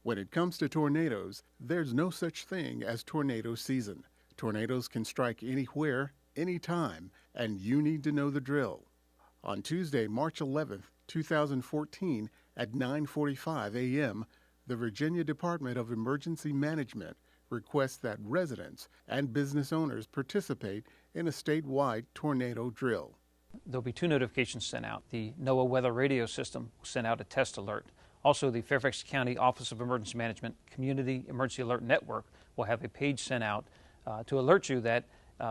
When it comes to tornadoes, there's no such thing as tornado season. Tornadoes can strike anywhere, anytime, and you need to know the drill. On Tuesday, March 11th, 2014, at 9:45 a.m., the Virginia Department of Emergency Management requests that residents and business owners participate in a statewide tornado drill. There'll be two notifications sent out. The NOAA Weather Radio System will send out a test alert. Also, the Fairfax County Office of Emergency Management Community Emergency Alert Network will have a page sent out to alert you that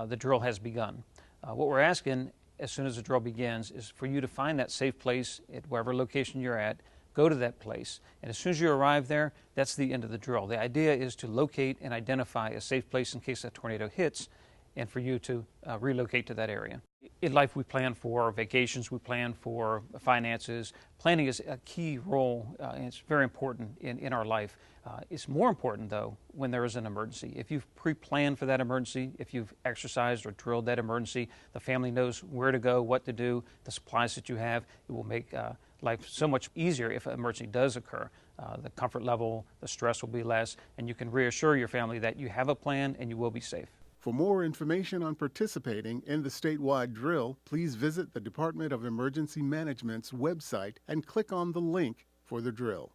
the drill has begun. What we're asking as soon as the drill begins is for you to find that safe place at wherever location you're at, go to that place, and as soon as you arrive there, that's the end of the drill. The idea is to locate and identify a safe place in case a tornado hits and for you to relocate to that area. In life, we plan for vacations, we plan for finances. Planning is a key role, and it's very important in our life. It's more important, though, when there is an emergency. If you've pre-planned for that emergency, if you've exercised or drilled that emergency, the family knows where to go, what to do, the supplies that you have. It will make life so much easier if an emergency does occur. The comfort level, the stress will be less, and you can reassure your family that you have a plan and you will be safe. For more information on participating in the statewide drill, please visit the Department of Emergency Management's website and click on the link for the drill.